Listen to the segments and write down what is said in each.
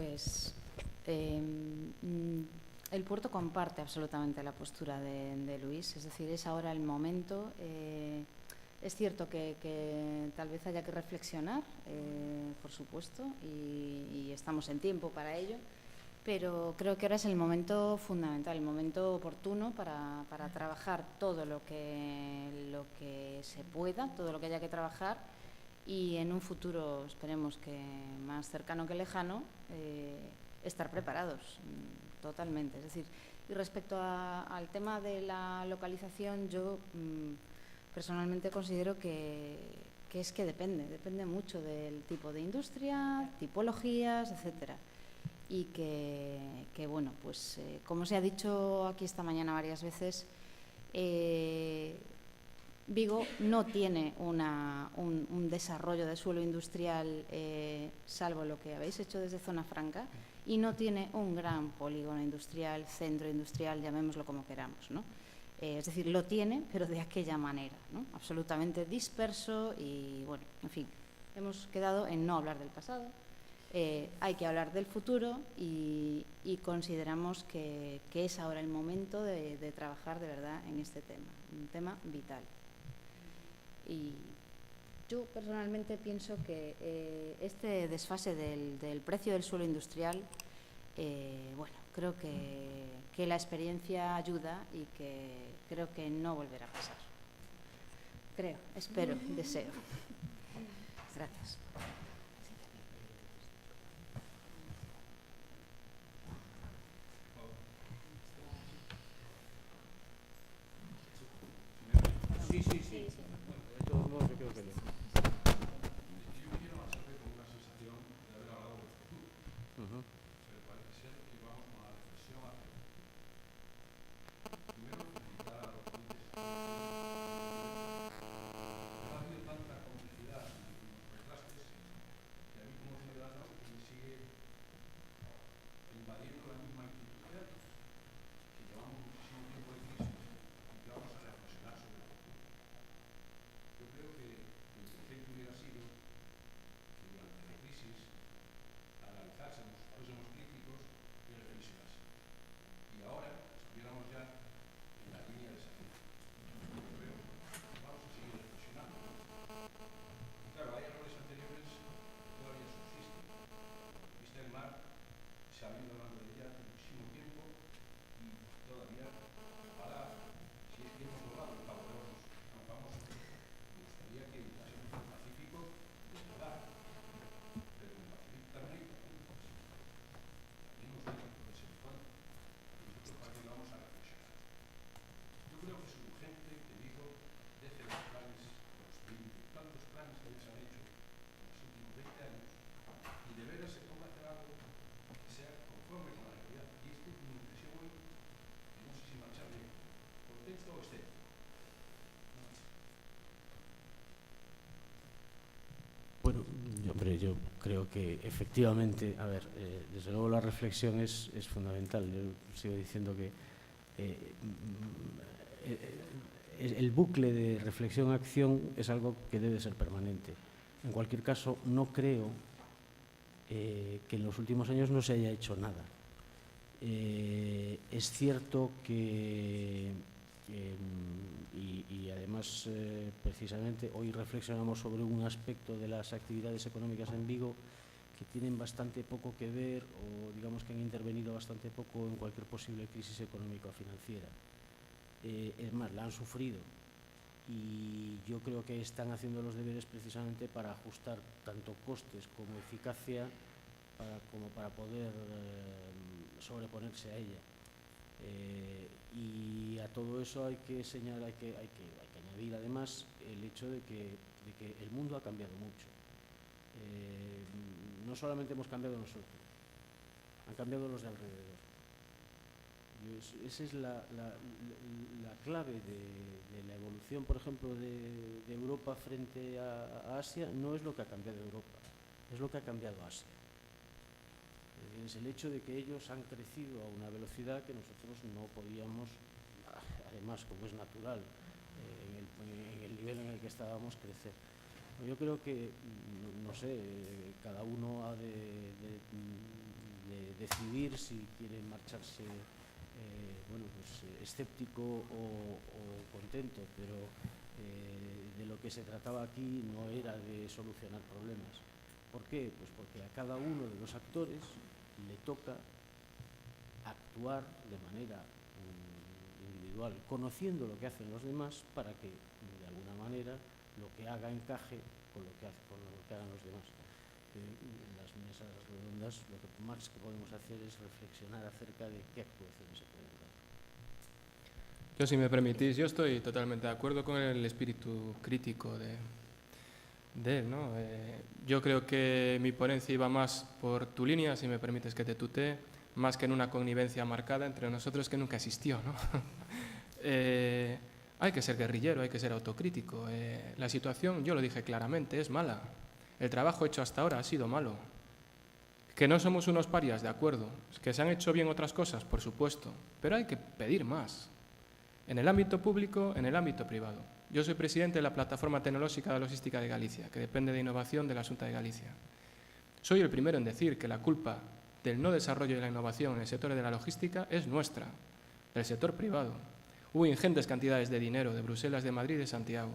Pues el puerto comparte absolutamente la postura de Luis, es decir, es ahora el momento. Es cierto que tal vez haya que reflexionar, por supuesto, y estamos en tiempo para ello, pero creo que ahora es el momento fundamental, el momento oportuno para trabajar todo lo que se pueda, todo lo que haya que trabajar, y en un futuro, esperemos que más cercano que lejano, estar preparados totalmente. Es decir, y respecto al tema de la localización, yo personalmente considero que es que depende mucho del tipo de industria, tipologías, etcétera. Y que bueno, pues como se ha dicho aquí esta mañana varias veces, Vigo no tiene un desarrollo de suelo industrial, salvo lo que habéis hecho desde Zona Franca, y no tiene un gran polígono industrial, centro industrial, llamémoslo como queramos, ¿no? Es decir, lo tiene, pero de aquella manera, ¿no? Absolutamente disperso y, bueno, en fin, hemos quedado en no hablar del pasado. Hay que hablar del futuro y consideramos que es ahora el momento de trabajar de verdad en este tema, un tema vital. Y yo personalmente pienso que este desfase del precio del suelo industrial, bueno, creo que la experiencia ayuda y que creo que no volverá a pasar. Creo, espero, deseo. Gracias. Sí. De todos modos, yo creo que no. Yo quiero marcharme con una sensación de haber hablado del futuro. Pero parece ser que vamos con la reflexión hacia el futuro. Primero, felicitar a los ponentes aquí. Ha habido tanta complejidad y unos contrastes que a mí como ciudadano me sigue invadiendo la misma inquietud de antes, que llevamos muchísimo tiempo de crisis y que vamos a reflexionar sobre el futuro. Yo creo que el perfecto hubiera sido que durante la crisis analizásemos, fuésemos críticos y reflexionásemos. Y ahora estuviéramos ya en la línea de salida. Yo creo que vamos a seguir reflexionando. Y claro, hay errores anteriores que todavía subsisten. Vista el mar, se ha venido hablando de ella hace muchísimo tiempo y todavía para, si es que hemos logrado el Cabo de Hornos tan famoso, me gustaría que evitásemos el Pacífico de verdad. Pero en el Pacífico también hay tormentas. También nos vienen por ese cuando. Y nosotros para qué vamos a reflexionar. Yo creo que es urgente que digo deje los planes, los 20 y tantos planes que ya se han hecho en los últimos 20 años y de veras se ponga a hacer algo que sea conforme con la realidad. Y esta es mi impresión hoy, que no sé si marcharme contento o escéptico. Bueno, hombre, yo creo que efectivamente, a ver, desde luego la reflexión es fundamental. Yo sigo diciendo que el bucle de reflexión-acción es algo que debe ser permanente. En cualquier caso, no creo que en los últimos años no se haya hecho nada. Es cierto que y además precisamente hoy reflexionamos sobre un aspecto de las actividades económicas en Vigo que tienen bastante poco que ver o digamos que han intervenido bastante poco en cualquier posible crisis económica o financiera. Es más, la han sufrido y yo creo que están haciendo los deberes precisamente para ajustar tanto costes como eficacia como para poder sobreponerse a ella. Y a todo eso hay que señalar, hay que añadir además el hecho de que el mundo ha cambiado mucho. No solamente hemos cambiado nosotros, han cambiado los de alrededor. Esa es la clave de la evolución, por ejemplo, de Europa frente a Asia. No es lo que ha cambiado Europa, es lo que ha cambiado Asia. Es el hecho de que ellos han crecido a una velocidad que nosotros no podíamos, además, como es natural, en el nivel en el que estábamos, crecer. Yo creo que, no sé, cada uno ha de decidir si quiere marcharse escéptico o contento, pero de lo que se trataba aquí no era de solucionar problemas. ¿Por qué? Pues porque a cada uno de los actores le toca actuar de manera individual, conociendo lo que hacen los demás para que, de alguna manera, lo que haga encaje con lo que hagan los demás. En las mesas redondas lo que más que podemos hacer es reflexionar acerca de qué actuaciones se pueden dar. Yo, si me permitís, yo estoy totalmente de acuerdo con el espíritu crítico de él, ¿no? Yo creo que mi ponencia iba más por tu línea, si me permites que te tutee, más que en una connivencia marcada entre nosotros que nunca existió, ¿no? Hay que ser guerrillero, hay que ser autocrítico. La situación, yo lo dije claramente, es mala. El trabajo hecho hasta ahora ha sido malo. Que no somos unos parias, de acuerdo. Que se han hecho bien otras cosas, por supuesto, pero hay que pedir más. En el ámbito público, en el ámbito privado. Yo soy presidente de la Plataforma Tecnológica de Logística de Galicia, que depende de innovación de la Xunta de Galicia. Soy el primero en decir que la culpa del no desarrollo de la innovación en el sector de la logística es nuestra, del sector privado. Hubo ingentes cantidades de dinero de Bruselas, de Madrid y de Santiago,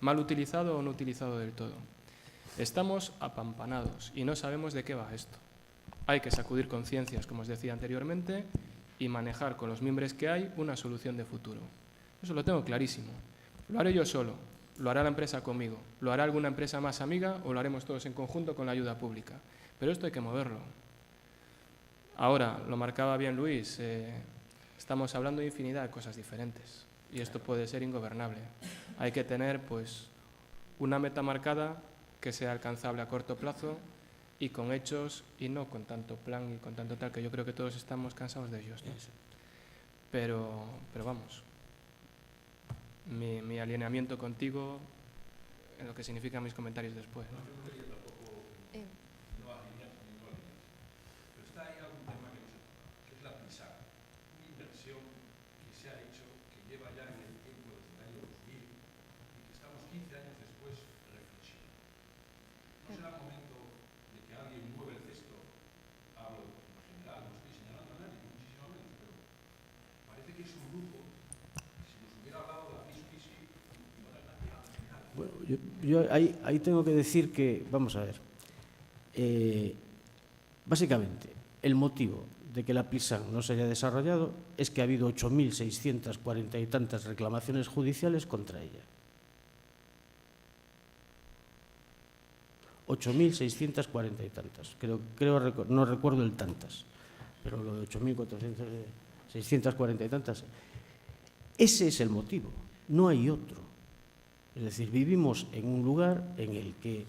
mal utilizado o no utilizado del todo. Estamos apampanados y no sabemos de qué va esto. Hay que sacudir conciencias, como os decía anteriormente, y manejar con los mimbres que hay una solución de futuro. Eso lo tengo clarísimo. Lo haré yo solo, lo hará la empresa conmigo, lo hará alguna empresa más amiga o lo haremos todos en conjunto con la ayuda pública. Pero esto hay que moverlo. Ahora, lo marcaba bien Luis, estamos hablando de infinidad de cosas diferentes y esto puede ser ingobernable. Hay que tener pues, una meta marcada que sea alcanzable a corto plazo y con hechos y no con tanto plan y con tanto tal, que yo creo que todos estamos cansados de ellos, ¿no? Pero vamos, mi alineamiento contigo en lo que significan mis comentarios después, ¿no? Bueno, yo ahí tengo que decir que, vamos a ver, básicamente el motivo de que la Plisan no se haya desarrollado es que ha habido 8.640 y tantas reclamaciones judiciales contra ella. 8.640 y tantas. No recuerdo el tantas, pero lo de 8.640 y tantas. Ese es el motivo, no hay otro. Es decir, vivimos en un lugar en el que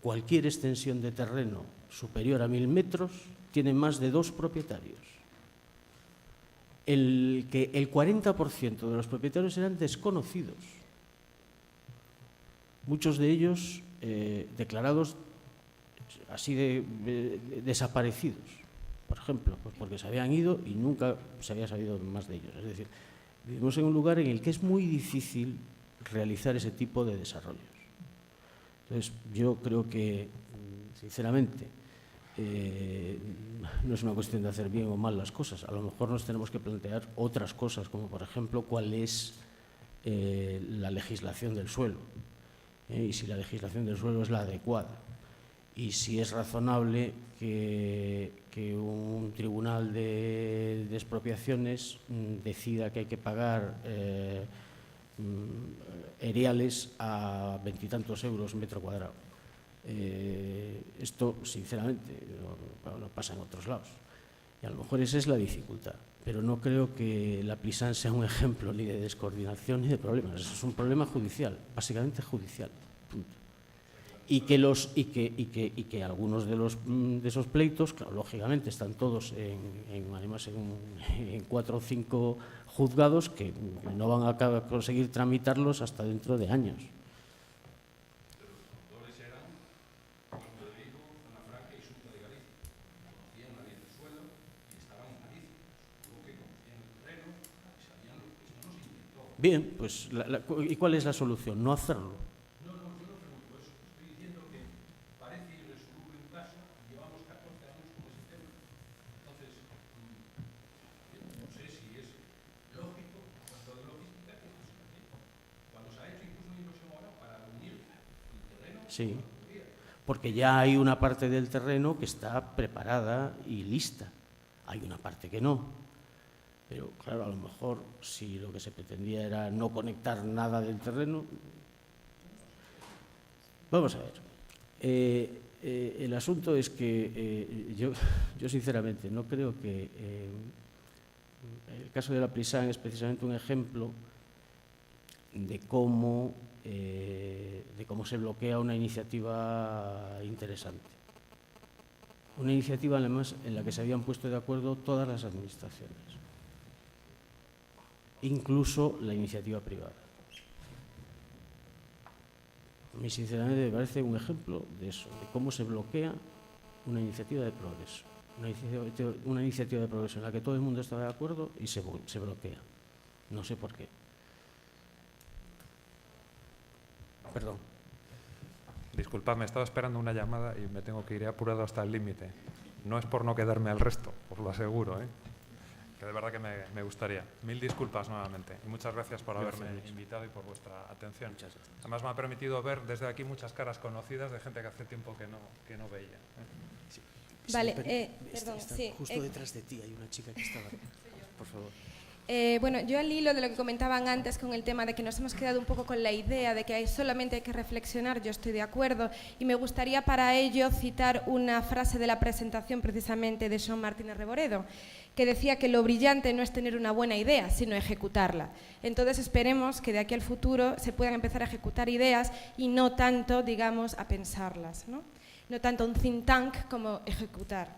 cualquier extensión de terreno superior a 1.000 metros tiene más de 2 propietarios. El 40% de los propietarios eran desconocidos. Muchos de ellos declarados así de desaparecidos, por ejemplo, pues porque se habían ido y nunca se había sabido más de ellos. Es decir, vivimos en un lugar en el que es muy difícil realizar ese tipo de desarrollos. Entonces, yo creo que, sinceramente, no es una cuestión de hacer bien o mal las cosas. A lo mejor nos tenemos que plantear otras cosas, como por ejemplo, cuál es la legislación del suelo, y si la legislación del suelo es la adecuada, y si es razonable que un tribunal de expropiaciones decida que hay que pagar eriales a 20 y tantos euros metro cuadrado. Esto, sinceramente, no pasa en otros lados. Y a lo mejor esa es la dificultad. Pero no creo que la Plisan sea un ejemplo ni de descoordinación ni de problemas. Eso es un problema judicial, básicamente judicial. Punto. Y que algunos de esos pleitos, claro, lógicamente, están todos además en 4 o 5 juzgados que no van a conseguir tramitarlos hasta dentro de años. Bien, pues, ¿y cuál es la solución? No hacerlo. No, yo no pregunto eso. Estoy diciendo que parece irresolutible un caso y llevamos 14 años con ese tema. Sí, porque ya hay una parte del terreno que está preparada y lista. Hay una parte que no. Pero, claro, a lo mejor, si lo que se pretendía era no conectar nada del terreno... Vamos a ver. El asunto es que yo sinceramente no creo que el caso de la Plisán es precisamente un ejemplo de cómo se bloquea una iniciativa interesante. Una iniciativa, además, en la que se habían puesto de acuerdo todas las administraciones, incluso la iniciativa privada. A mí, sinceramente, me parece un ejemplo de eso, de cómo se bloquea una iniciativa de progreso. Una iniciativa de progreso en la que todo el mundo está de acuerdo y se bloquea. No sé por qué. Perdón. Disculpadme, estaba esperando una llamada y me tengo que ir apurado hasta el límite. No es por no quedarme al resto, os lo aseguro, que de verdad que me gustaría. Mil disculpas nuevamente y muchas gracias por haberme invitado y por vuestra atención. Además me ha permitido ver desde aquí muchas caras conocidas de gente que hace tiempo que no veía. Sí. Vale, Está perdón, sí. justo detrás de ti hay una chica que estaba... Por favor. Bueno, yo al hilo de lo que comentaban antes con el tema de que nos hemos quedado un poco con la idea de que solamente hay que reflexionar, yo estoy de acuerdo, y me gustaría para ello citar una frase de la presentación precisamente de Joan Martínez Reboredo, que decía que lo brillante no es tener una buena idea, sino ejecutarla. Entonces esperemos que de aquí al futuro se puedan empezar a ejecutar ideas y no tanto, digamos, a pensarlas, ¿no? No tanto un think tank como ejecutar.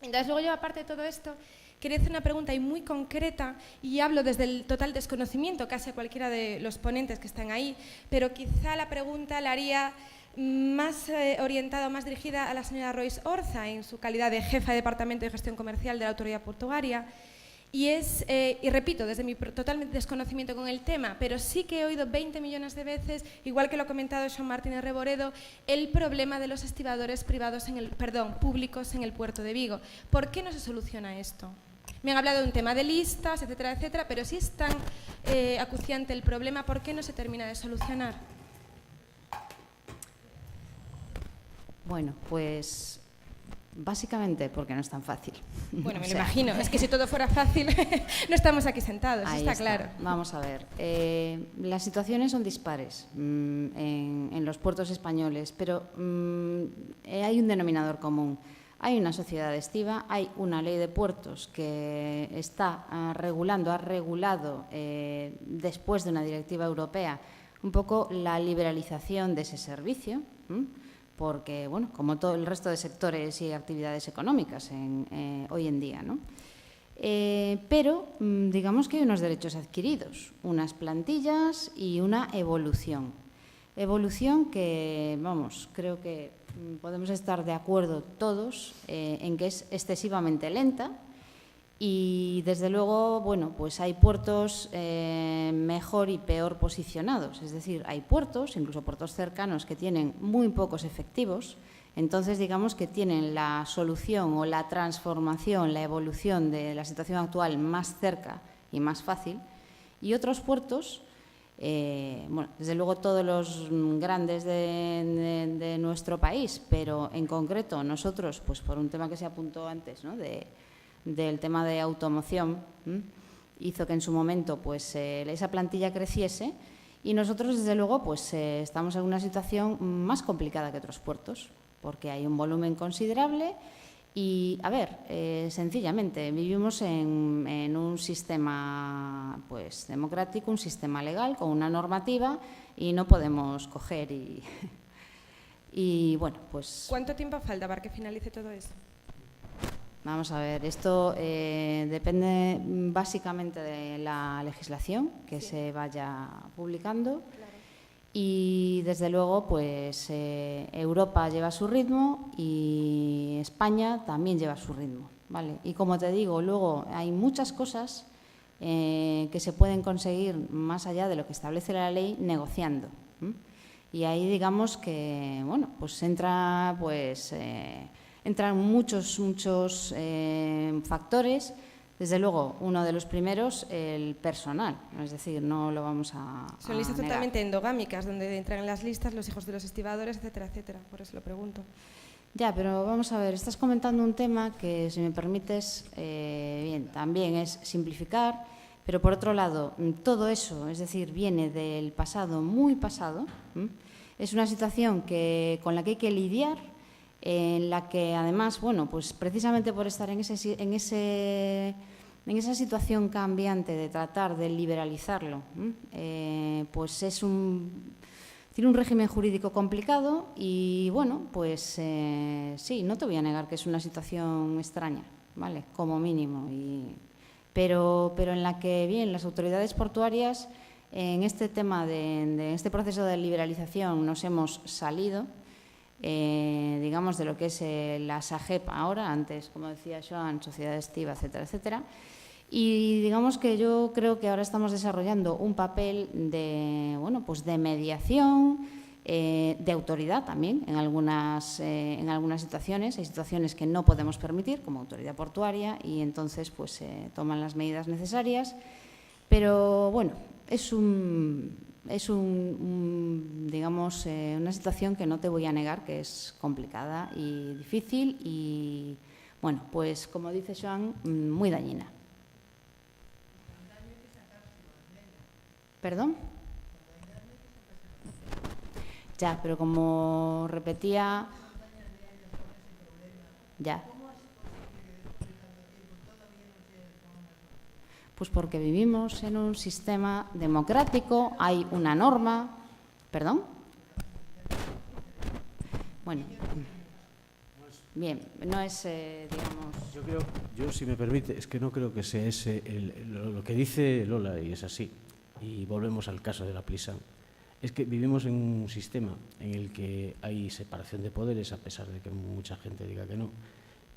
Entonces luego yo, aparte de todo esto, quería hacer una pregunta muy concreta y hablo desde el total desconocimiento casi a cualquiera de los ponentes que están ahí, pero quizá la pregunta la haría más orientada o más dirigida a la señora Royce Orza en su calidad de jefa de Departamento de Gestión Comercial de la Autoridad Portuaria. Y repito, desde mi total desconocimiento con el tema, pero sí que he oído 20 millones de veces, igual que lo ha comentado Joan Martínez Reboredo, el problema de los estibadores públicos en el puerto de Vigo. ¿Por qué no se soluciona esto? Me han hablado de un tema de listas, etcétera, etcétera, pero si es tan acuciante el problema, ¿por qué no se termina de solucionar? Bueno, pues básicamente porque no es tan fácil. Bueno, me lo imagino. Es que si todo fuera fácil, no estamos aquí sentados, está claro. Vamos a ver. Las situaciones son dispares en los puertos españoles, pero hay un denominador común. Hay una sociedad estiva, hay una ley de puertos que ha regulado después de una directiva europea un poco la liberalización de ese servicio, porque, bueno, como todo el resto de sectores y actividades económicas hoy en día, ¿no? Pero digamos que hay unos derechos adquiridos, unas plantillas y una evolución. Evolución que, vamos, creo que podemos estar de acuerdo todos en que es excesivamente lenta y, desde luego, bueno, pues hay puertos mejor y peor posicionados. Es decir, hay puertos, incluso puertos cercanos, que tienen muy pocos efectivos. Entonces, digamos que tienen la solución o la transformación, la evolución de la situación actual más cerca y más fácil. Y otros puertos, bueno, desde luego todos los grandes de nuestro país, pero en concreto nosotros, pues por un tema que se apuntó antes, ¿no?, del tema de automoción, hizo que en su momento pues esa plantilla creciese y nosotros, desde luego, pues estamos en una situación más complicada que otros puertos, porque hay un volumen considerable y, a ver, sencillamente, vivimos en un sistema pues democrático, un sistema legal, con una normativa y no podemos coger y bueno, pues... ¿Cuánto tiempo falta para que finalice todo eso? Vamos a ver, esto depende básicamente de la legislación que se vaya publicando. Claro. Y, desde luego, pues Europa lleva su ritmo y España también lleva su ritmo, ¿vale? Y, como te digo, luego hay muchas cosas que se pueden conseguir más allá de lo que establece la ley negociando. Y ahí, digamos que, bueno, pues entra, pues... entran muchos factores, Desde luego, uno de los primeros, el personal, es decir, no lo vamos a Son listas negar. totalmente endogámicas, donde entran en las listas los hijos de los estibadores, etcétera, etcétera. Por eso lo pregunto. Ya, pero vamos a ver, estás comentando un tema que, si me permites, bien, también es simplificar, pero por otro lado, todo eso, es decir, viene del pasado, muy pasado. Es una situación con la que hay que lidiar, en la que además, bueno, pues precisamente por estar en esa situación cambiante de tratar de liberalizarlo, pues tiene un régimen jurídico complicado y, bueno, pues sí, no te voy a negar que es una situación extraña, ¿vale? Como mínimo. Pero en la que, bien, las autoridades portuarias en este tema de este proceso de liberalización nos hemos salido, digamos, de lo que es la SAGEP ahora, antes, como decía Joan, Sociedad Estiva, etcétera, etcétera. Y digamos que yo creo que ahora estamos desarrollando un papel de, bueno, pues de mediación, de autoridad también en algunas situaciones. Hay situaciones que no podemos permitir como autoridad portuaria y entonces pues se toman las medidas necesarias. Pero bueno, digamos, una situación que no te voy a negar que es complicada y difícil y, bueno, pues como dice Joan, muy dañina. ¿Perdón? Ya, pero como repetía... Ya. Pues porque vivimos en un sistema democrático, hay una norma... ¿Perdón? Bueno, bien, no es, digamos... Yo, si me permite, es que no creo que sea ese lo que dice Lola, y es así, y volvemos al caso de la Plisan, es que vivimos en un sistema en el que hay separación de poderes, a pesar de que mucha gente diga que no,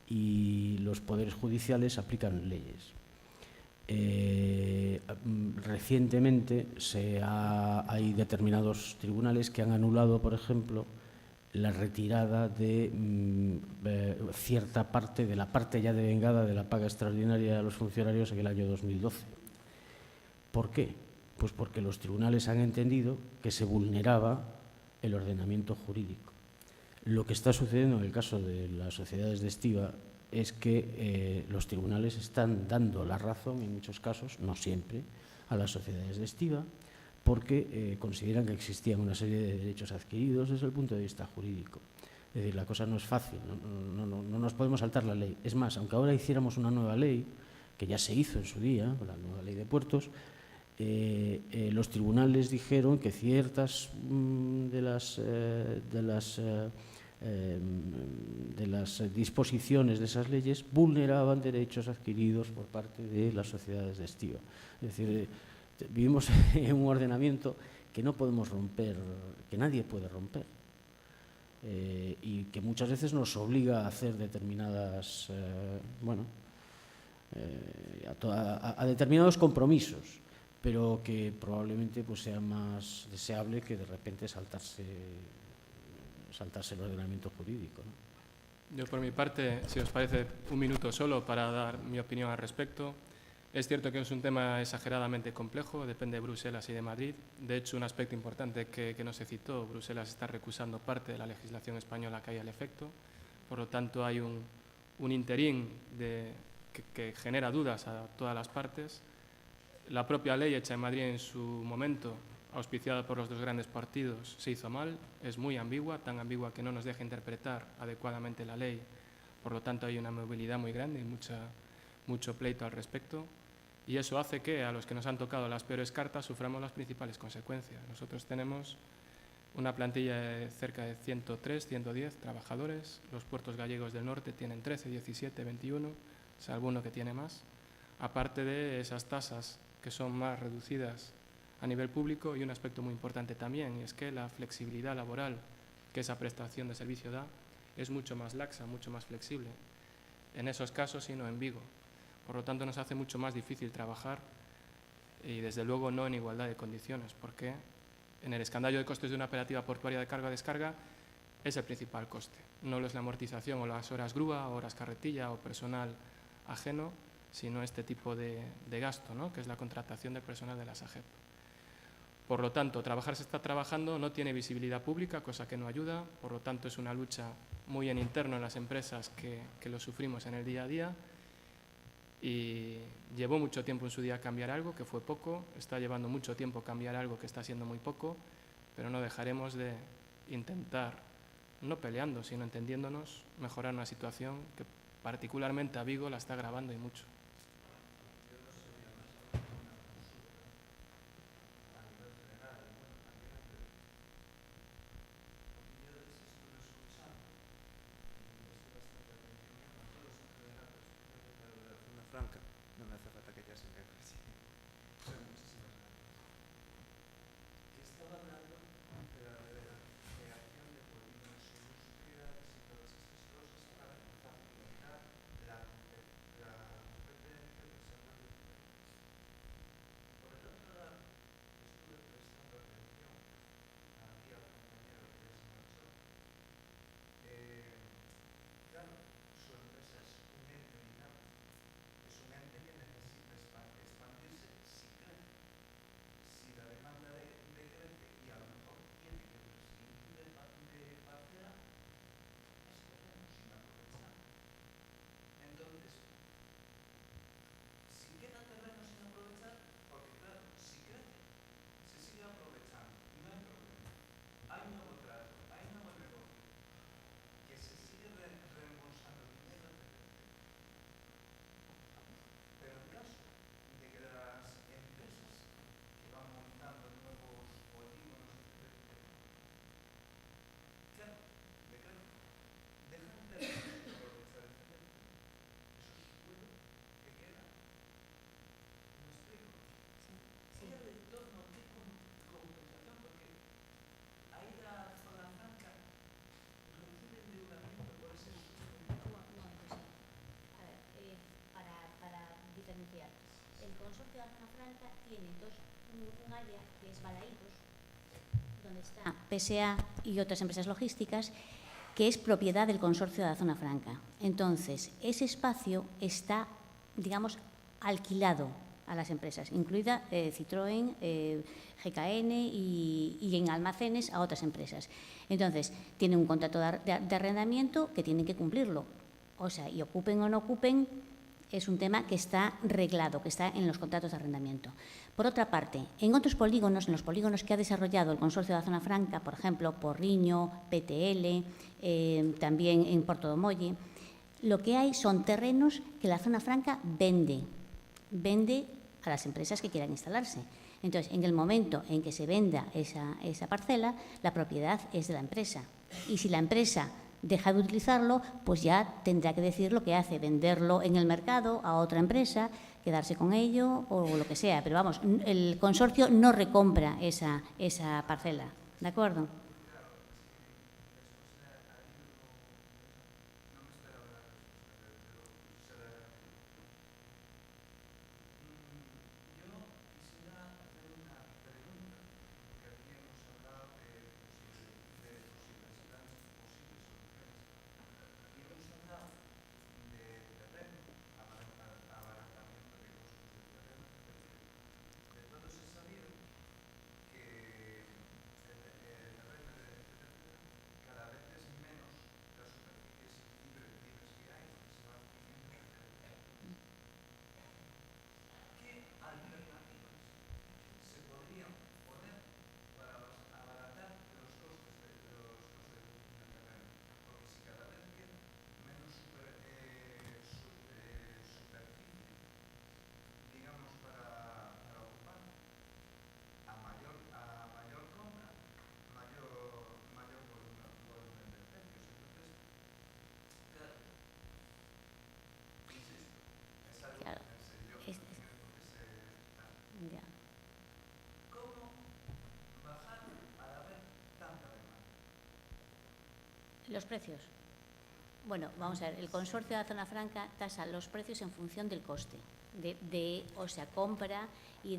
y los poderes judiciales aplican leyes. Recientemente hay determinados tribunales que han anulado, por ejemplo, la retirada de cierta parte, de la parte ya devengada de la paga extraordinaria a los funcionarios en el año 2012. ¿Por qué? Pues porque los tribunales han entendido que se vulneraba el ordenamiento jurídico. Lo que está sucediendo en el caso de las sociedades de estiba es que los tribunales están dando la razón, en muchos casos, no siempre, a las sociedades de estiba, porque consideran que existían una serie de derechos adquiridos desde el punto de vista jurídico. Es decir, la cosa no es fácil, no nos podemos saltar la ley. Es más, aunque ahora hiciéramos una nueva ley, que ya se hizo en su día, la nueva ley de puertos, los tribunales dijeron que ciertas de las disposiciones de esas leyes vulneraban derechos adquiridos por parte de las sociedades de estiba. Es decir, vivimos en un ordenamiento que no podemos romper, que nadie puede romper, y que muchas veces nos obliga a hacer determinadas, a determinados compromisos, pero que probablemente pues sea más deseable que de repente saltarse el ordenamiento jurídico, ¿no? Yo, por mi parte, si os parece, un minuto solo para dar mi opinión al respecto. Es cierto que es un tema exageradamente complejo, depende de Bruselas y de Madrid. De hecho, un aspecto importante que no se citó, Bruselas está recusando parte de la legislación española que hay al efecto. Por lo tanto, hay un interín que genera dudas a todas las partes. La propia ley hecha en Madrid en su momento, auspiciada por los dos grandes partidos, se hizo mal, es muy ambigua, tan ambigua que no nos deja interpretar adecuadamente la ley. Por lo tanto, hay una movilidad muy grande y mucho pleito al respecto. Y eso hace que a los que nos han tocado las peores cartas suframos las principales consecuencias. Nosotros tenemos una plantilla de cerca de 103, 110 trabajadores. Los puertos gallegos del norte tienen 13, 17, 21, salvo uno que tiene más. Aparte de esas tasas que son más reducidas a nivel público, y un aspecto muy importante también, y es que la flexibilidad laboral que esa prestación de servicio da es mucho más laxa, mucho más flexible en esos casos y no en Vigo. Por lo tanto, nos hace mucho más difícil trabajar y, desde luego, no en igualdad de condiciones, porque en el escandallo de costes de una operativa portuaria de carga-descarga es el principal coste. No lo es la amortización o las horas grúa, horas carretilla o personal ajeno, sino este tipo de gasto, ¿no? Que es la contratación del personal de la SAGEP. Por lo tanto, trabajar se está trabajando, no tiene visibilidad pública, cosa que no ayuda, por lo tanto es una lucha muy en interno en las empresas que lo sufrimos en el día a día, y llevó mucho tiempo en su día cambiar algo que fue poco, está llevando mucho tiempo cambiar algo que está siendo muy poco, pero no dejaremos de intentar, no peleando, sino entendiéndonos, mejorar una situación que particularmente a Vigo la está agravando y mucho. Franca, no me hace falta que ya se me aprecie. Pero muchísimas gracias. Que estaba hablando de la creación de polígonos industriales y todas estas cosas para facilitar la competencia del desarrollo económico. Por el otro lado, estuve prestando atención aquí al compañero que ya se marchó. Claro, su empresa es un ente dinámico. Es un ente que necesita expandirse si crece. Si la demanda decrece y a lo mejor tiene que prescindir de parcela, es terreno sin aprovechar. Entonces, si queda terreno sin aprovechar, porque claro, si crece, se sigue aprovechando y no hay problema. Hay un nuevo trato, hay un nuevo negocio, que se sigue reembolsando dinero de pero en caso de que las empresas que van montando nuevos polígonos, etc., claro, dejan de aprovechar el terreno. Eso es suelo que queda. ¿Me explico? ¿Hay al entorno qué compensación? Porque ahí la zona franca recibe endeudamiento por ese suelo. Para diferenciar, el consorcio de la zona franca tiene un área que es Balaídos, donde está PSA y otras empresas logísticas, que es propiedad del consorcio de la zona franca. Entonces, ese espacio está, digamos, alquilado a las empresas, incluida Citroën, GKN y en almacenes a otras empresas. Entonces, tienen un contrato de arrendamiento que tienen que cumplirlo. O sea, y ocupen o no ocupen, es un tema que está reglado, que está en los contratos de arrendamiento. Por otra parte, en otros polígonos, en los polígonos que ha desarrollado el Consorcio de la Zona Franca, por ejemplo, Porriño, PTL, también en Porto do Molle, lo que hay son terrenos que la Zona Franca vende a las empresas que quieran instalarse. Entonces, en el momento en que se venda esa parcela, la propiedad es de la empresa. Y si la empresa deja de utilizarlo, pues ya tendrá que decidir lo que hace, venderlo en el mercado a otra empresa, quedarse con ello o lo que sea. Pero vamos, el consorcio no recompra esa parcela, ¿de acuerdo? Los precios. Bueno, vamos a ver, el consorcio de la Zona Franca tasa los precios en función del coste, o sea, compra y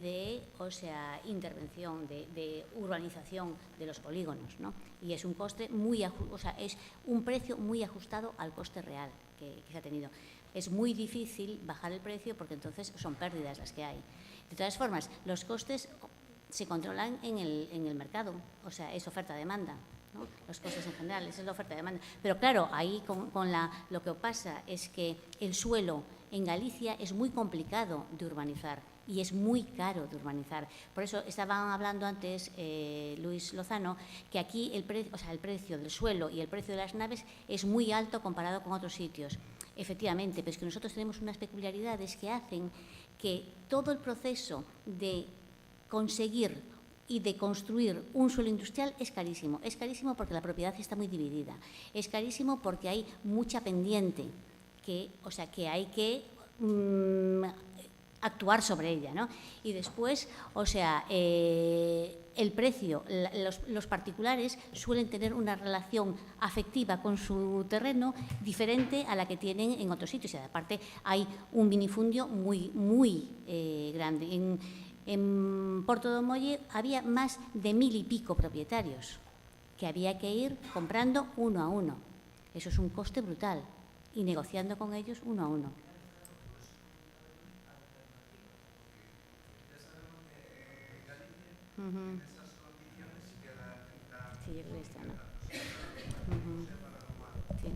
o sea, intervención, de urbanización de los polígonos, ¿no? Y es un coste es un precio muy ajustado al coste real que se ha tenido. es muy difícil bajar el precio porque entonces son pérdidas las que hay. De todas formas, los costes se controlan en el mercado, o sea, es oferta-demanda, ¿no? Los costes en general, esa es la oferta-demanda. Pero claro, ahí lo que pasa es que el suelo en Galicia es muy complicado de urbanizar y es muy caro de urbanizar. Por eso estaban hablando antes Luis Lozano que aquí el precio del suelo y el precio de las naves es muy alto comparado con otros sitios. Efectivamente, pero es que nosotros tenemos unas peculiaridades que hacen que todo el proceso de conseguir y de construir un suelo industrial es carísimo. Es carísimo porque la propiedad está muy dividida. Es carísimo porque hay mucha pendiente, que hay que actuar sobre ella, ¿no? Y después, el precio, los particulares suelen tener una relación afectiva con su terreno diferente a la que tienen en otros sitios. Y aparte hay un minifundio muy, muy grande. En Porto do Molle había más de 1000 y pico propietarios que había que ir comprando uno a uno. Eso es un coste brutal y negociando con ellos uno a uno. Sí, está, ¿no? Sí.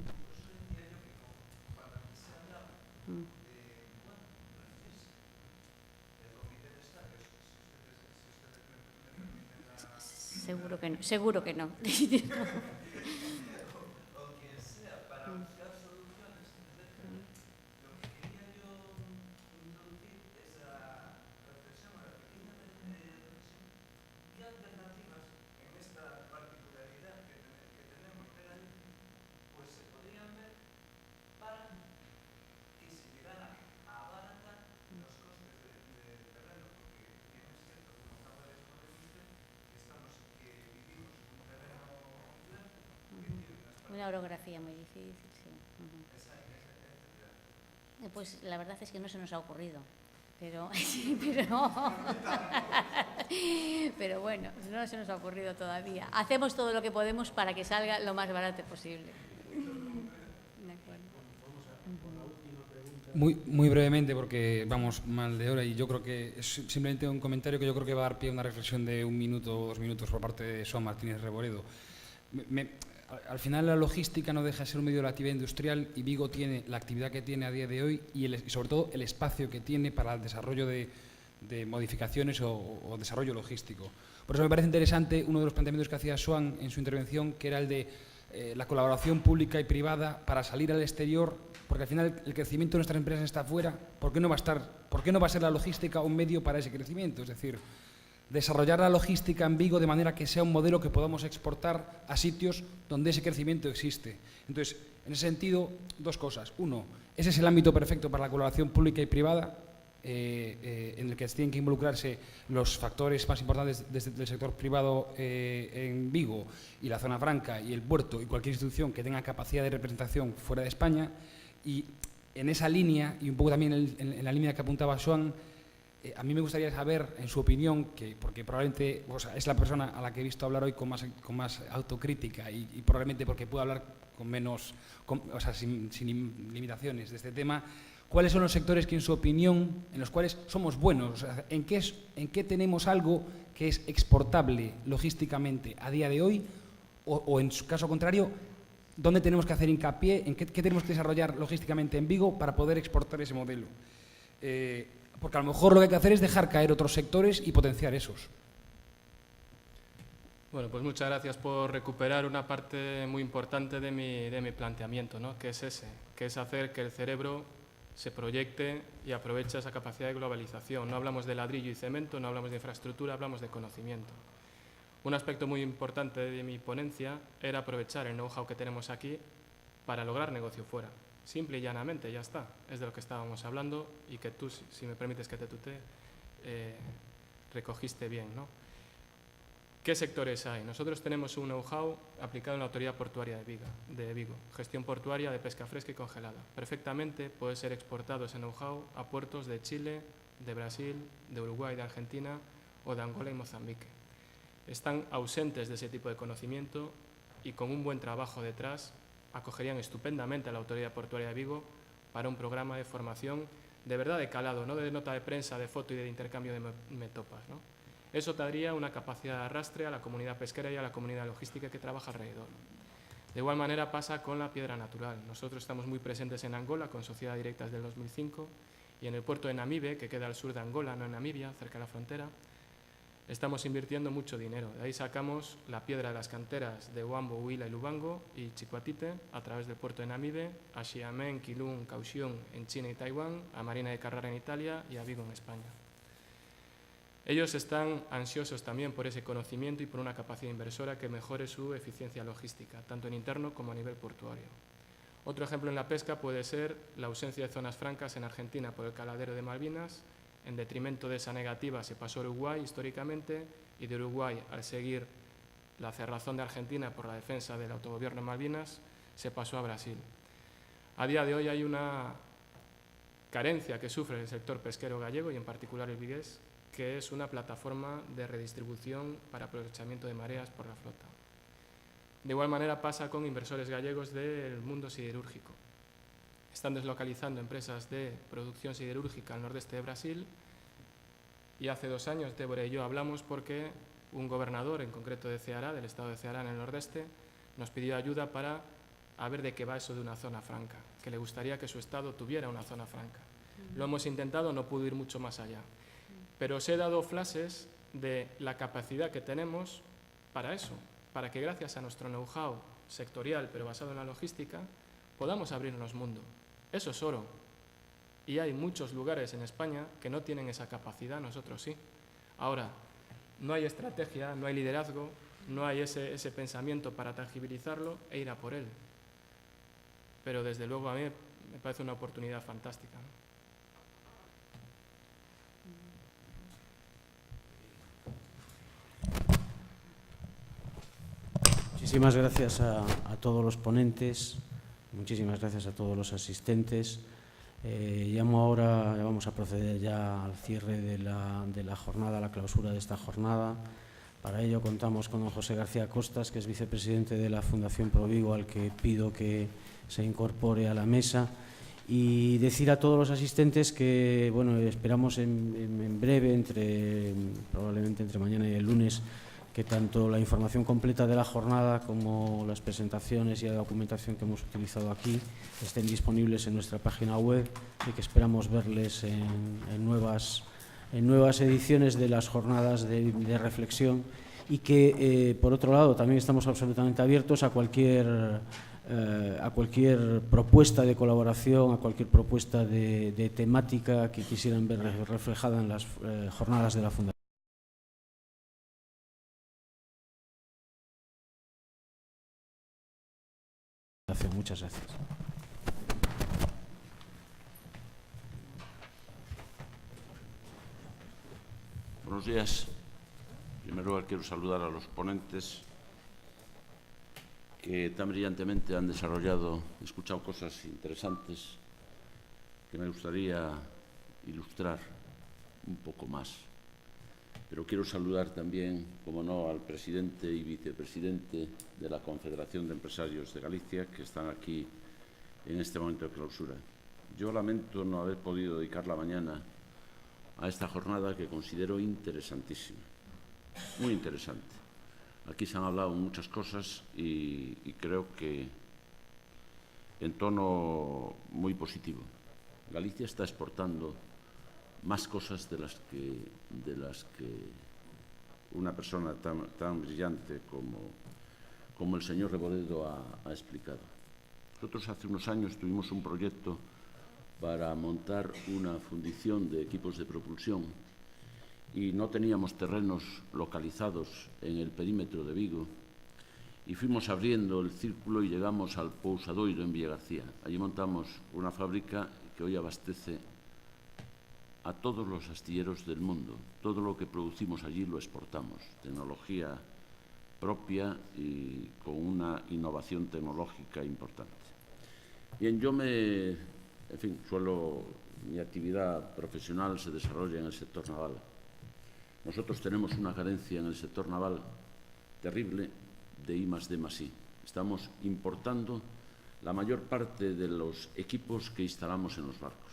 Seguro que no. Una orografía muy difícil, sí. Pues la verdad es que no se nos ha ocurrido, pero bueno, no se nos ha ocurrido todavía. Hacemos todo lo que podemos para que salga lo más barato posible. De acuerdo. Muy brevemente, porque vamos mal de hora, y yo creo que es simplemente un comentario que yo creo que va a dar pie a una reflexión de 1 minuto o 2 minutos por parte de Joan Martínez Reboredo. Al final la logística no deja de ser un medio de la actividad industrial y Vigo tiene la actividad que tiene a día de hoy y sobre todo el espacio que tiene para el desarrollo de modificaciones o desarrollo logístico. Por eso me parece interesante uno de los planteamientos que hacía Joan en su intervención, que era el de la colaboración pública y privada para salir al exterior, porque al final el crecimiento de nuestras empresas está afuera. ¿Por qué no va a ser la logística un medio para ese crecimiento? Es decir, desarrollar la logística en Vigo de manera que sea un modelo que podamos exportar a sitios donde ese crecimiento existe. Entonces, en ese sentido, 2 cosas. Uno, ese es el ámbito perfecto para la colaboración pública y privada, en el que tienen que involucrarse los factores más importantes del sector privado en Vigo y la zona franca y el puerto y cualquier institución que tenga capacidad de representación fuera de España. Y en esa línea, y un poco también en la línea que apuntaba Joan, a mí me gustaría saber, en su opinión, porque probablemente es la persona a la que he visto hablar hoy con más autocrítica y probablemente porque puede hablar sin limitaciones de este tema, ¿cuáles son los sectores que, en su opinión, en los cuales somos buenos? O sea, ¿en qué tenemos algo que es exportable logísticamente a día de hoy? O en su caso contrario, ¿dónde tenemos que hacer hincapié? ¿En qué tenemos que desarrollar logísticamente en Vigo para poder exportar ese modelo? Porque a lo mejor lo que hay que hacer es dejar caer otros sectores y potenciar esos. Bueno, pues muchas gracias por recuperar una parte muy importante de mi planteamiento, ¿no? Que es ese, que es hacer que el cerebro se proyecte y aproveche esa capacidad de globalización. No hablamos de ladrillo y cemento, no hablamos de infraestructura, hablamos de conocimiento. Un aspecto muy importante de mi ponencia era aprovechar el know-how que tenemos aquí para lograr negocio fuera. Simple y llanamente, ya está. Es de lo que estábamos hablando y que tú, si me permites que te tutee, recogiste bien, ¿no? ¿Qué sectores hay? Nosotros tenemos un know-how aplicado en la Autoridad Portuaria de Vigo, gestión portuaria de pesca fresca y congelada. Perfectamente puede ser exportado ese know-how a puertos de Chile, de Brasil, de Uruguay, de Argentina o de Angola y Mozambique. Están ausentes de ese tipo de conocimiento y con un buen trabajo detrás acogerían estupendamente a la Autoridad Portuaria de Vigo para un programa de formación de verdad de calado, no de nota de prensa, de foto y de intercambio de metopas, ¿no? Eso daría una capacidad de arrastre a la comunidad pesquera y a la comunidad logística que trabaja alrededor. De igual manera pasa con la piedra natural. Nosotros estamos muy presentes en Angola con Sociedad Directa desde el 2005 y en el puerto de Namibe, que queda al sur de Angola, no en Namibia, cerca de la frontera, estamos invirtiendo mucho dinero. De ahí sacamos la piedra de las canteras de Huambo, Huila y Lubango y Chicoatite a través del puerto de Namibe, a Xiamen, Keelung, Kaohsiung en China y Taiwán, a Marina de Carrara en Italia y a Vigo en España. Ellos están ansiosos también por ese conocimiento y por una capacidad inversora que mejore su eficiencia logística, tanto en interno como a nivel portuario. Otro ejemplo en la pesca puede ser la ausencia de zonas francas en Argentina por el caladero de Malvinas. En detrimento de esa negativa se pasó a Uruguay históricamente y de Uruguay, al seguir la cerrazón de Argentina por la defensa del autogobierno en Malvinas, se pasó a Brasil. A día de hoy hay una carencia que sufre el sector pesquero gallego y en particular el vigués, que es una plataforma de redistribución para aprovechamiento de mareas por la flota. De igual manera pasa con inversores gallegos del mundo siderúrgico. Están deslocalizando empresas de producción siderúrgica al nordeste de Brasil y hace 2 años Débora y yo hablamos porque un gobernador, en concreto de Ceará, del estado de Ceará en el nordeste, nos pidió ayuda para ver de qué va eso de una zona franca, que le gustaría que su estado tuviera una zona franca. Lo hemos intentado, no pudo ir mucho más allá. Pero os he dado flashes de la capacidad que tenemos para eso, para que gracias a nuestro know-how sectorial, pero basado en la logística, podamos abrirnos mundo. Eso es oro. Y hay muchos lugares en España que no tienen esa capacidad, nosotros sí. Ahora, no hay estrategia, no hay liderazgo, no hay ese pensamiento para tangibilizarlo e ir a por él. Pero desde luego a mí me parece una oportunidad fantástica, ¿no? Muchísimas gracias a todos los ponentes, muchísimas gracias a todos los asistentes. Llamo ahora, vamos a proceder ya al cierre de la jornada, a la clausura de esta jornada. Para ello contamos con don José García Costas, que es vicepresidente de la Fundación Provigo, al que pido que se incorpore a la mesa. Y decir a todos los asistentes que bueno, esperamos en breve, probablemente entre mañana y el lunes, que tanto la información completa de la jornada como las presentaciones y la documentación que hemos utilizado aquí estén disponibles en nuestra página web y que esperamos verles en nuevas ediciones de las jornadas de reflexión y que, por otro lado, también estamos absolutamente abiertos a cualquier propuesta de colaboración, a cualquier propuesta de temática que quisieran ver reflejada en las jornadas de la Fundación. Muchas gracias. Buenos días. En primer lugar, quiero saludar a los ponentes que tan brillantemente han desarrollado, he escuchado cosas interesantes que me gustaría ilustrar un poco más. Pero quiero saludar también, como no, al presidente y vicepresidente de la Confederación de Empresarios de Galicia, que están aquí en este momento de clausura. Yo lamento no haber podido dedicar la mañana a esta jornada que considero interesantísima, muy interesante. Aquí se han hablado muchas cosas y creo que en tono muy positivo. Galicia está exportando más cosas de las que una persona tan brillante como el señor Reboredo ha explicado. Nosotros hace unos años tuvimos un proyecto para montar una fundición de equipos de propulsión y no teníamos terrenos localizados en el perímetro de Vigo y fuimos abriendo el círculo y llegamos al Pousadoiro en Villagarcía. Allí montamos una fábrica que hoy abastece a todos los astilleros del mundo. Todo lo que producimos allí lo exportamos. Tecnología propia y con una innovación tecnológica importante. Bien, mi actividad profesional se desarrolla en el sector naval. Nosotros tenemos una carencia en el sector naval terrible de I+D+I. Estamos importando la mayor parte de los equipos que instalamos en los barcos.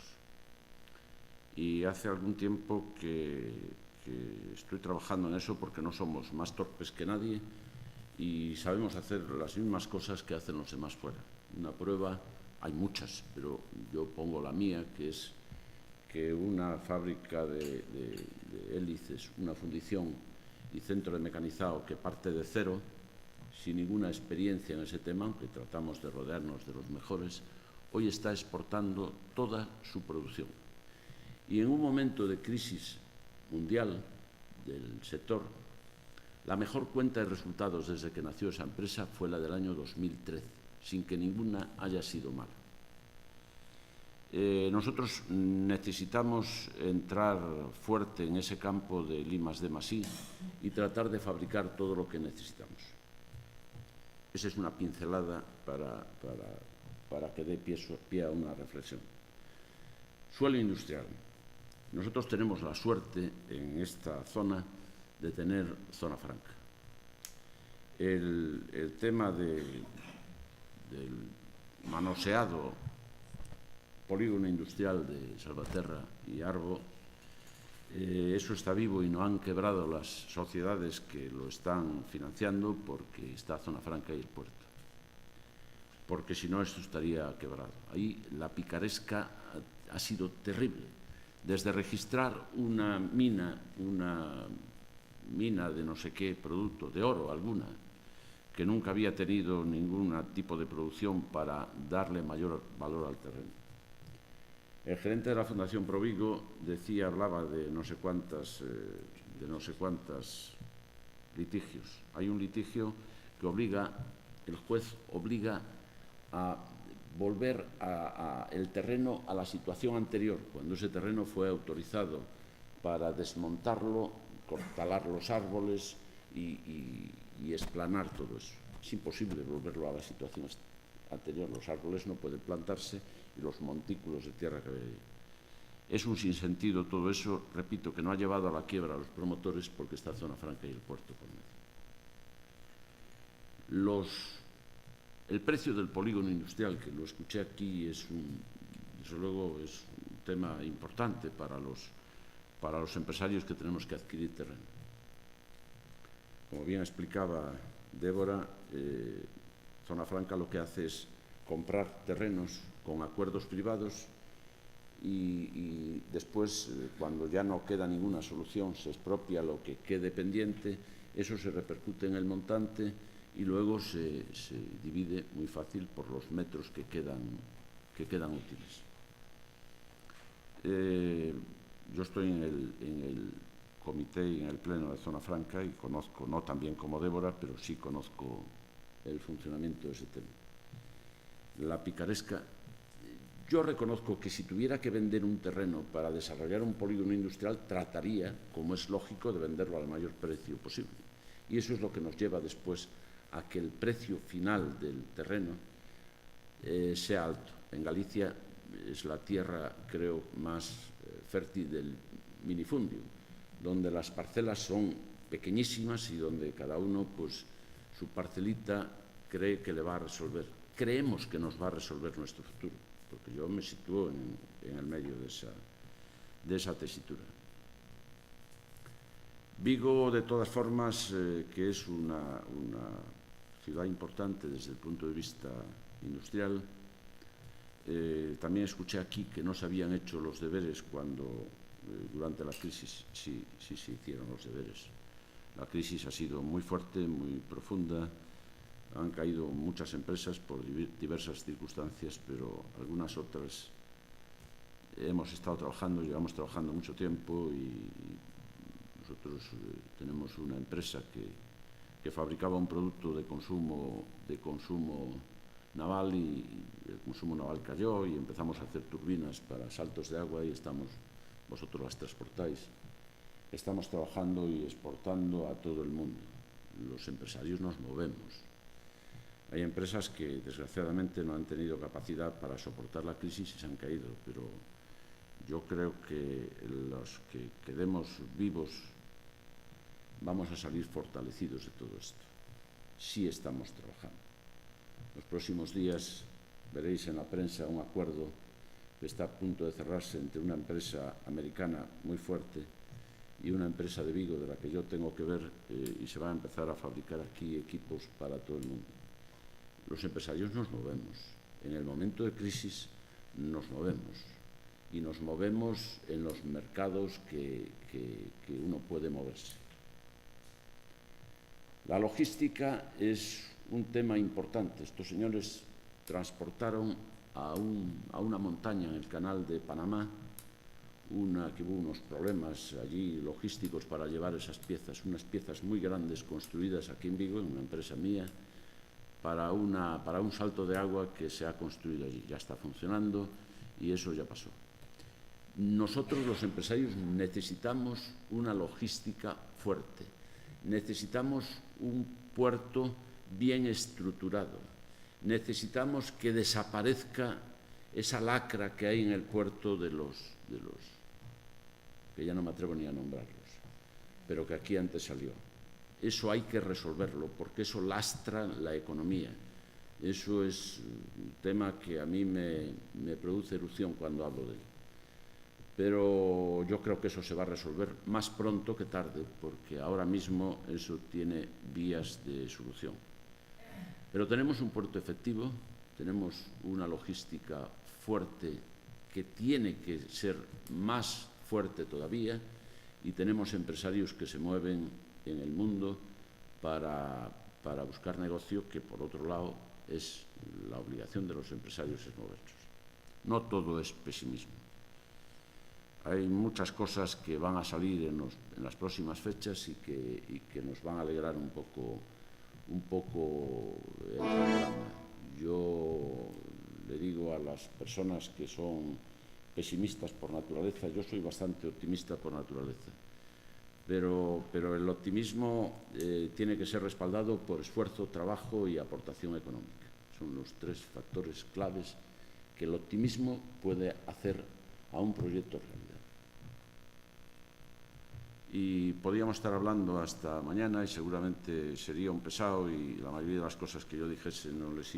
Y hace algún tiempo que estoy trabajando en eso porque no somos más torpes que nadie y sabemos hacer las mismas cosas que hacen los demás fuera. Una prueba, hay muchas, pero yo pongo la mía, que es que una fábrica de hélices, una fundición y centro de mecanizado que parte de cero, sin ninguna experiencia en ese tema, aunque tratamos de rodearnos de los mejores, hoy está exportando toda su producción. Y en un momento de crisis mundial del sector, la mejor cuenta de resultados desde que nació esa empresa fue la del año 2013, sin que ninguna haya sido mala. Nosotros necesitamos entrar fuerte en ese campo del I+D+I y tratar de fabricar todo lo que necesitamos. Esa es una pincelada para que dé pie a una reflexión. Suelo industrial. Nosotros tenemos la suerte en esta zona de tener zona franca. El tema del manoseado polígono industrial de Salvaterra y Arbo, eso está vivo y no han quebrado las sociedades que lo están financiando porque está zona franca y el puerto. Porque si no, esto estaría quebrado. Ahí la picaresca ha sido terrible. Desde registrar una mina de no sé qué producto, de oro alguna, que nunca había tenido ningún tipo de producción para darle mayor valor al terreno. El gerente de la Fundación Provigo hablaba de no sé cuántas litigios. Hay un litigio que el juez obliga a volver el terreno a la situación anterior, cuando ese terreno fue autorizado para desmontarlo, talar los árboles y esplanar todo eso. Es imposible volverlo a la situación anterior. Los árboles no pueden plantarse y los montículos de tierra que hay. Es un sinsentido todo eso, repito, que no ha llevado a la quiebra a los promotores porque está zona franca y el puerto por medio. El precio del polígono industrial, que lo escuché aquí, desde luego es un tema importante para los empresarios que tenemos que adquirir terreno. Como bien explicaba Débora, Zona Franca lo que hace es comprar terrenos con acuerdos privados y después, cuando ya no queda ninguna solución, se expropia lo que quede pendiente, eso se repercute en el montante y luego se divide muy fácil por los metros que quedan útiles. Yo estoy en el comité y en el pleno de Zona Franca y conozco, no tan bien como Débora, pero sí conozco el funcionamiento de ese tema. La picaresca, yo reconozco que si tuviera que vender un terreno para desarrollar un polígono industrial, trataría, como es lógico, de venderlo al mayor precio posible. Y eso es lo que nos lleva después a que el precio final del terreno sea alto. En Galicia es la tierra, creo, más fértil del minifundio, donde las parcelas son pequeñísimas y donde cada uno, pues, su parcelita cree que le va a resolver. Creemos que nos va a resolver nuestro futuro, porque yo me sitúo en el medio de esa tesitura. Vigo, de todas formas, que es una ciudad importante desde el punto de vista industrial. También escuché aquí que no se habían hecho los deberes cuando, durante la crisis, sí se hicieron los deberes. La crisis ha sido muy fuerte, muy profunda. Han caído muchas empresas por diversas circunstancias, pero algunas otras hemos estado trabajando, llevamos trabajando mucho tiempo y nosotros tenemos una empresa que fabricaba un producto de consumo naval y el consumo naval cayó y empezamos a hacer turbinas para saltos de agua y vosotros las transportáis. Estamos trabajando y exportando a todo el mundo. Los empresarios nos movemos. Hay empresas que desgraciadamente no han tenido capacidad para soportar la crisis y se han caído, pero yo creo que los que quedemos vivos vamos a salir fortalecidos de todo esto. Sí estamos trabajando. Los próximos días veréis en la prensa un acuerdo que está a punto de cerrarse entre una empresa americana muy fuerte y una empresa de Vigo, de la que yo tengo que ver, y se va a empezar a fabricar aquí equipos para todo el mundo. Los empresarios nos movemos. En el momento de crisis nos movemos. Y nos movemos en los mercados que uno puede moverse. La logística es un tema importante. Estos señores transportaron a una montaña en el canal de Panamá, que hubo unos problemas allí logísticos para llevar esas piezas, unas piezas muy grandes construidas aquí en Vigo, en una empresa mía, para un salto de agua que se ha construido allí. Ya está funcionando y eso ya pasó. Nosotros, los empresarios, necesitamos una logística fuerte. Necesitamos un puerto bien estructurado. Necesitamos que desaparezca esa lacra que hay en el puerto de los que ya no me atrevo ni a nombrarlos, pero que aquí antes salió. Eso hay que resolverlo, porque eso lastra la economía. Eso es un tema que a mí me produce erupción cuando hablo de él. Pero yo creo que eso se va a resolver más pronto que tarde, porque ahora mismo eso tiene vías de solución. Pero tenemos un puerto efectivo, tenemos una logística fuerte que tiene que ser más fuerte todavía, y tenemos empresarios que se mueven en el mundo para buscar negocio, que por otro lado es la obligación de los empresarios es moverse. No todo es pesimismo. Hay muchas cosas que van a salir en las próximas fechas y que nos van a alegrar un poco el panorama. Yo le digo a las personas que son pesimistas por naturaleza, yo soy bastante optimista por naturaleza, pero el optimismo tiene que ser respaldado por esfuerzo, trabajo y aportación económica. Son los tres factores claves que el optimismo puede hacer a un proyecto realidad. Y podríamos estar hablando hasta mañana y seguramente sería un pesado y la mayoría de las cosas que yo dijese no les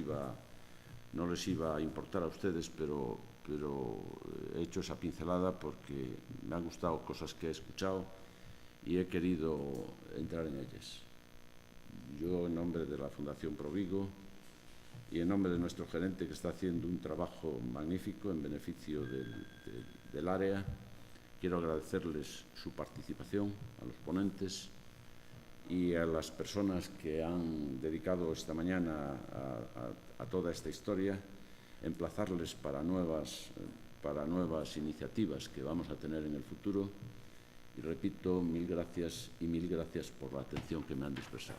iba a importar a ustedes, pero he hecho esa pincelada porque me han gustado cosas que he escuchado y he querido entrar en ellas. Yo, en nombre de la Fundación Provigo y en nombre de nuestro gerente, que está haciendo un trabajo magnífico en beneficio del área, quiero agradecerles su participación, a los ponentes y a las personas que han dedicado esta mañana a toda esta historia, emplazarles para nuevas iniciativas que vamos a tener en el futuro. Y repito, mil gracias por la atención que me han dispersado.